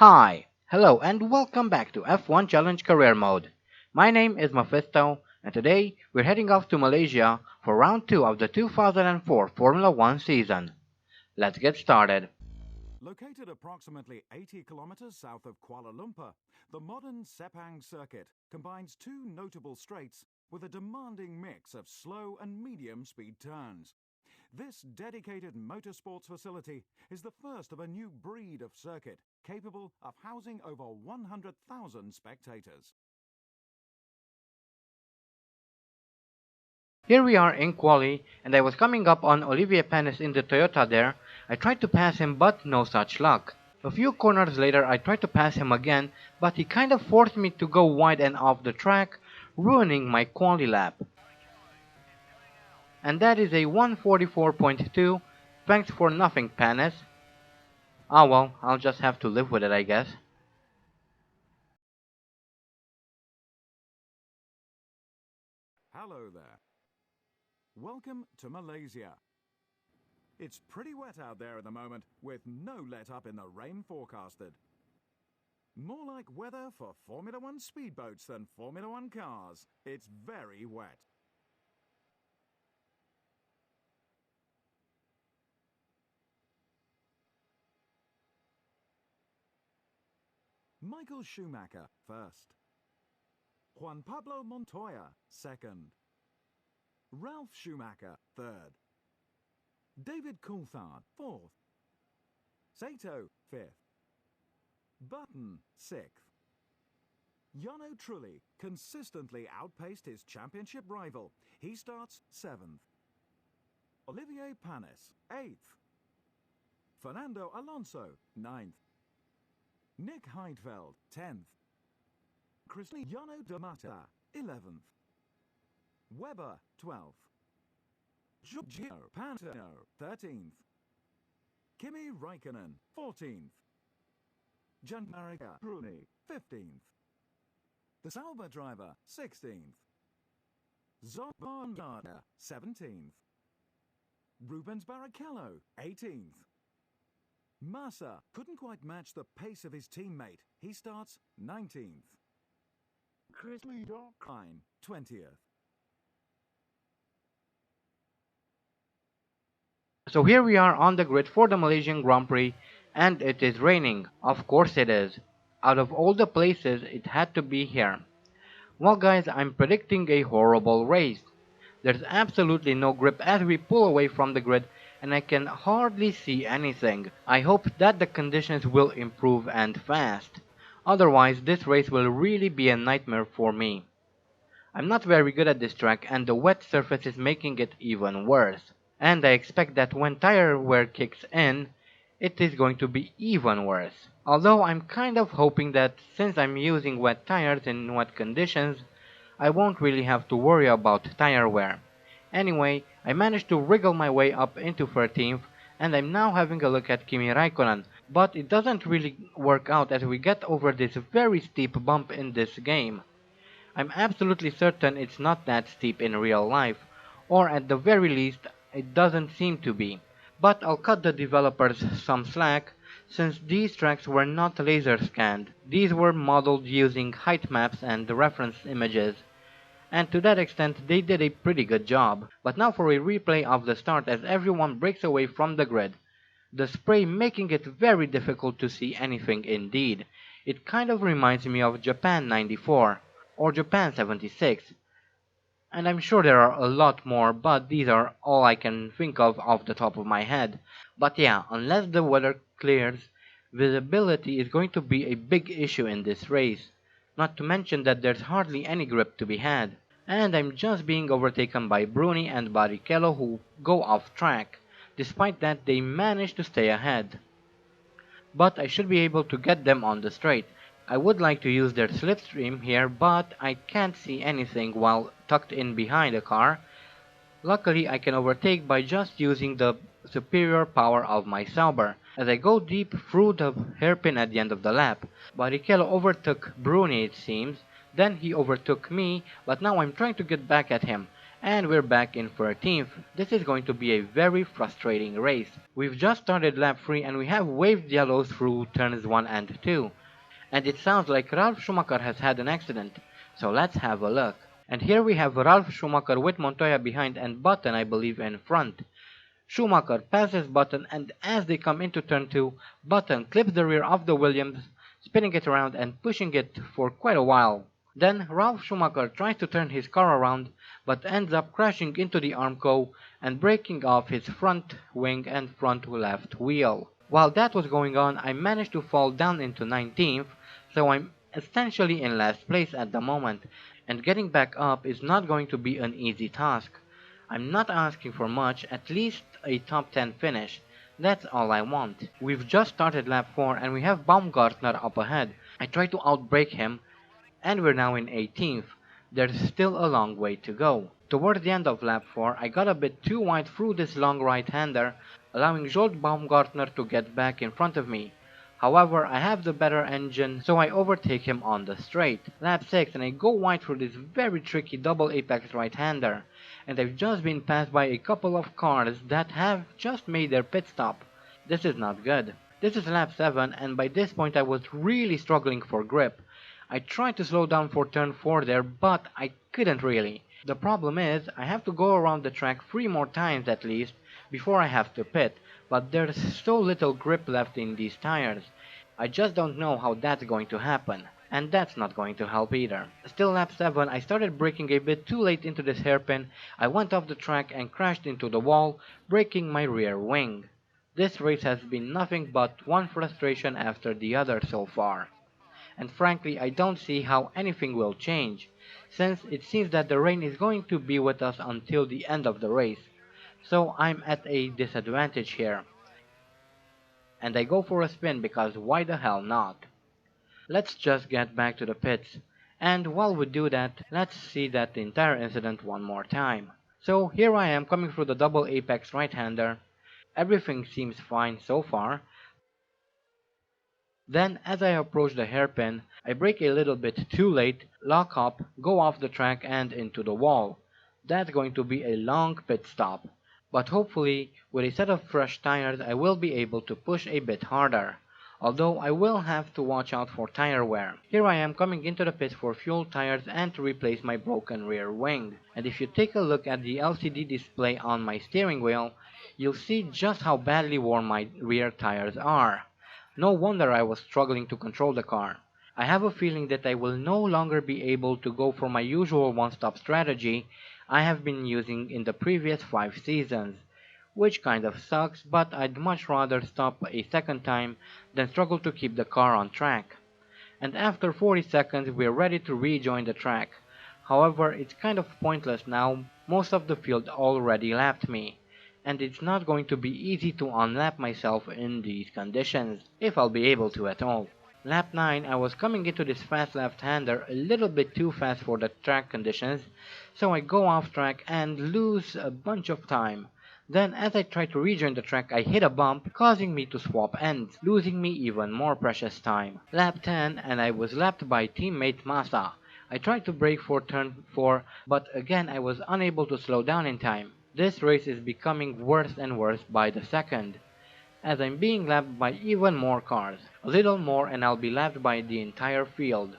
Hi, hello, and welcome back to F1 Challenge Career Mode. My name is Mephisto, and today we're heading off to Malaysia for round 2 of the 2004 Formula 1 season. Let's get started. Located approximately 80 kilometers south of Kuala Lumpur, the modern Sepang circuit combines two notable straights with a demanding mix of slow and medium-speed turns. This dedicated motorsports facility is the first of a new breed of circuit capable of housing over 100,000 spectators. Here we are in Quali, and I was coming up on Olivier Panis in the Toyota there. I tried to pass him, but no such luck. A few corners later I tried to pass him again, but he kind of forced me to go wide and off the track, ruining my Quali lap. And that is a 144.2, thanks for nothing, Panis. Ah well, I'll just have to live with it, I guess. Hello there. Welcome to Malaysia. It's pretty wet out there at the moment, with no let-up in the rain forecasted. More like weather for Formula 1 speedboats than Formula 1 cars. It's very wet. Michael Schumacher first. Juan Pablo Montoya second. Ralph Schumacher third. David Coulthard fourth. Sato fifth. Button sixth. Jarno Trulli consistently outpaced his championship rival. He starts seventh. Olivier Panis eighth. Fernando Alonso ninth. Nick Heidfeld 10th. Cristiano Damata 11th. Webber 12th. Giorgio Pantano 13th. Kimi Raikkonen 14th. Gianmarco Bruni 15th. The Sauber driver 16th. Zoran Gardner 17th. Rubens Barrichello 18th. Massa couldn't quite match the pace of his teammate. He starts 19th. Chris Klein 20th. So here we are on the grid for the Malaysian Grand Prix, and it is raining. Of course it is. Out of all the places, it had to be here. Well guys, I'm predicting a horrible race. There's absolutely no grip as we pull away from the grid, and I can hardly see anything. I hope that the conditions will improve and fast. Otherwise, this race will really be a nightmare for me. I'm not very good at this track, and the wet surface is making it even worse. And I expect that when tire wear kicks in, it is going to be even worse. Although I'm kind of hoping that since I'm using wet tires in wet conditions, I won't really have to worry about tire wear. Anyway, I managed to wriggle my way up into 13th, and I'm now having a look at Kimi Raikkonen, but it doesn't really work out as we get over this very steep bump in this game. I'm absolutely certain it's not that steep in real life, or at the very least, it doesn't seem to be. But I'll cut the developers some slack, since these tracks were not laser scanned. These were modeled using height maps and reference images, and to that extent they did a pretty good job. But now for a replay of the start as everyone breaks away from the grid. The spray making it very difficult to see anything indeed. It kind of reminds me of Japan 94 or Japan 76. And I'm sure there are a lot more, but these are all I can think of off the top of my head. But yeah, unless the weather clears, visibility is going to be a big issue in this race. Not to mention that there's hardly any grip to be had. And I'm just being overtaken by Bruni and Barrichello who go off track. Despite that, they manage to stay ahead. But I should be able to get them on the straight. I would like to use their slipstream here, but I can't see anything while tucked in behind a car. Luckily, I can overtake by just using the superior power of my Sauber, as I go deep through the hairpin at the end of the lap. Barrichello overtook Bruni it seems, then he overtook me, but now I'm trying to get back at him, And we're back in 13th. This is going to be a very frustrating race. We've just started lap 3 and we have waved yellow through turns 1 and 2. And it sounds like Ralf Schumacher has had an accident. So let's have a look. And here we have Ralf Schumacher with Montoya behind and Button I believe in front. Schumacher passes Button and as they come into turn 2, Button clips the rear of the Williams, spinning it around and pushing it for quite a while. Then Ralf Schumacher tries to turn his car around but ends up crashing into the Armco and breaking off his front wing and front left wheel. While that was going on, I managed to fall down into 19th, so I'm essentially in last place at the moment, and getting back up is not going to be an easy task. I'm not asking for much, at least a top 10 finish. That's all I want. We've just started lap 4 and we have Baumgartner up ahead. I try to outbrake him, and we're now in 18th. There's still a long way to go. Towards the end of lap 4, I got a bit too wide through this long right-hander, allowing Jolt Baumgartner to get back in front of me. However, I have the better engine, so I overtake him on the straight. Lap 6 and I go wide through this very tricky double apex right-hander, and I've just been passed by a couple of cars that have just made their pit stop. This is not good. This is lap 7 and by this point I was really struggling for grip. I tried to slow down for turn 4 there, but I couldn't really. The problem is, I have to go around the track 3 more times at least before I have to pit, but there's so little grip left in these tires. I just don't know how that's going to happen, and that's not going to help either. Still lap 7, I started braking a bit too late into this hairpin, I went off the track and crashed into the wall, breaking my rear wing. This race has been nothing but one frustration after the other so far. And frankly I don't see how anything will change, since it seems that the rain is going to be with us until the end of the race. So I'm at a disadvantage here, and I go for a spin because why the hell not? Let's just get back to the pits, and while we do that, let's see that entire incident one more time. So here I am coming through the double apex right-hander, everything seems fine so far. Then, as I approach the hairpin, I brake a little bit too late, lock up, go off the track and into the wall. That's going to be a long pit stop, but hopefully, with a set of fresh tires I will be able to push a bit harder, although I will have to watch out for tire wear. Here I am coming into the pits for fuel tires and to replace my broken rear wing, and if you take a look at the LCD display on my steering wheel, you'll see just how badly worn my rear tires are. No wonder I was struggling to control the car. I have a feeling that I will no longer be able to go for my usual one-stop strategy I have been using in the previous 5 seasons, which kind of sucks, but I'd much rather stop a second time than struggle to keep the car on track. And after 40 seconds we're ready to rejoin the track. However, it's kind of pointless now, most of the field already lapped me, and it's not going to be easy to unlap myself in these conditions, if I'll be able to at all. Lap 9 I was coming into this fast left-hander a little bit too fast for the track conditions, so I go off track and lose a bunch of time. Then as I try to rejoin the track I hit a bump, causing me to swap ends, losing me even more precious time. Lap 10 and I was lapped by teammate Massa. I tried to brake for turn 4, but again I was unable to slow down in time. This race is becoming worse and worse by the second, as I'm being lapped by even more cars. A little more and I'll be lapped by the entire field.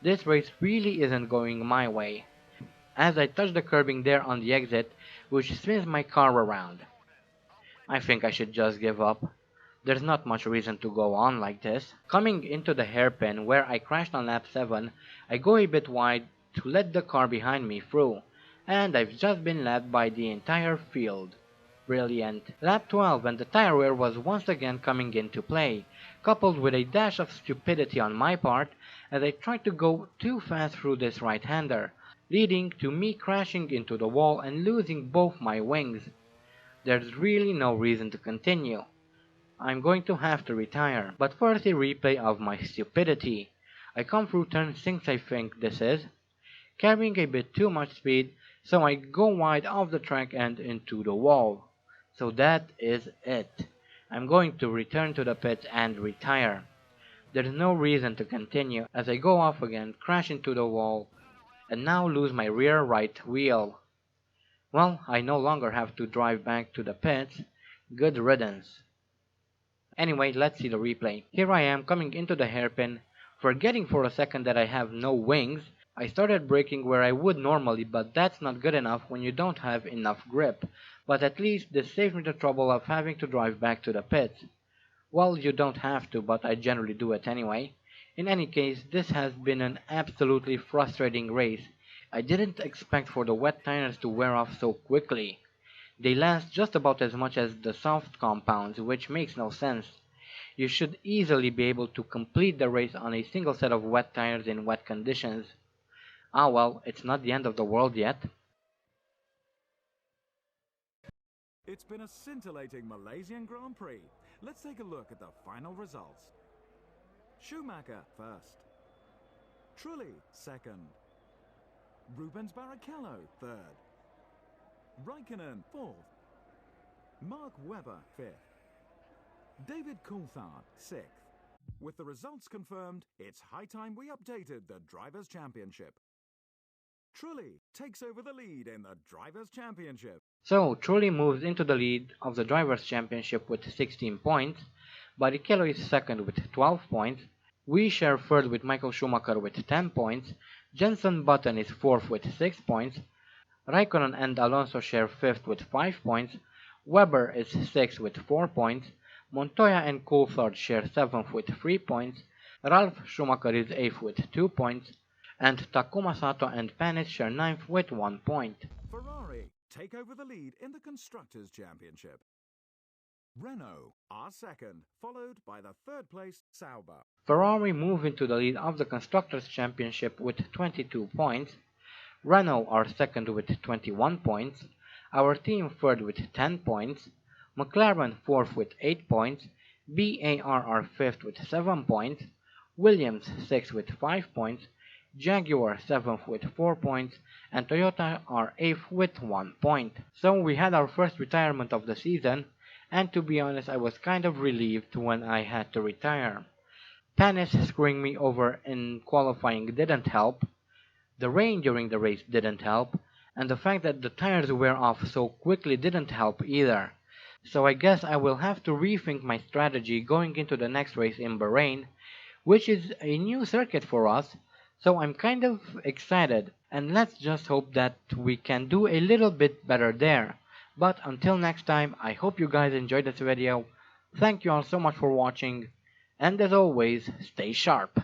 This race really isn't going my way, as I touch the curbing there on the exit, which spins my car around. I think I should just give up. There's not much reason to go on like this. Coming into the hairpin where I crashed on lap 7, I go a bit wide to let the car behind me through, and I've just been lapped by the entire field. Brilliant. Lap 12 and the tire wear was once again coming into play, coupled with a dash of stupidity on my part as I tried to go too fast through this right-hander, leading to me crashing into the wall and losing both my wings. There's really no reason to continue. I'm going to have to retire, but first a replay of my stupidity. I come through turn 6 I think this is, carrying a bit too much speed, so I go wide off the track and into the wall. So that is it. I'm going to return to the pits and retire. There's no reason to continue as I go off again, crash into the wall, and now lose my rear right wheel. Well, I no longer have to drive back to the pits. Good riddance. Anyway, let's see the replay. Here I am coming into the hairpin, forgetting for a second that I have no wings. I started braking where I would normally, but that's not good enough when you don't have enough grip. But at least this saved me the trouble of having to drive back to the pits. Well, you don't have to, but I generally do it anyway. In any case, this has been an absolutely frustrating race. I didn't expect for the wet tires to wear off so quickly. They last just about as much as the soft compounds, which makes no sense. You should easily be able to complete the race on a single set of wet tires in wet conditions. Ah well, it's not the end of the world yet. It's been a scintillating Malaysian Grand Prix. Let's take a look at the final results. Schumacher first. Trulli second. Rubens Barrichello third. Raikkonen fourth. Mark Webber fifth. David Coulthard sixth. With the results confirmed, it's high time we updated the Drivers' Championship. Trulli takes over the lead in the Drivers' Championship. So, Trulli moves into the lead of the Drivers' Championship with 16 points. Barrichello is second with 12 points. We share third with Michael Schumacher with 10 points. Jenson Button is fourth with 6 points. Raikkonen and Alonso share fifth with 5 points. Webber is sixth with 4 points. Montoya and Coulthard share seventh with 3 points. Ralf Schumacher is eighth with 2 points. And Takuma Sato and Panis share ninth with 1 point. Ferrari take over the lead in the Constructors' Championship. Renault are second, followed by the third place Sauber. Ferrari move into the lead of the Constructors' Championship with 22 points. Renault are second with 21 points. Our team third with 10 points. McLaren fourth with 8 points. BAR are fifth with 7 points. Williams sixth with 5 points. Jaguar 7th with 4 points, and Toyota are 8th with 1 point. So we had our first retirement of the season, and to be honest I was kind of relieved when I had to retire. Panis screwing me over in qualifying didn't help, the rain during the race didn't help, and the fact that the tires wear off so quickly didn't help either. So I guess I will have to rethink my strategy going into the next race in Bahrain, which is a new circuit for us. So I'm kind of excited, and let's just hope that we can do a little bit better there. But until next time, I hope you guys enjoyed this video. Thank you all so much for watching, and as always, stay sharp.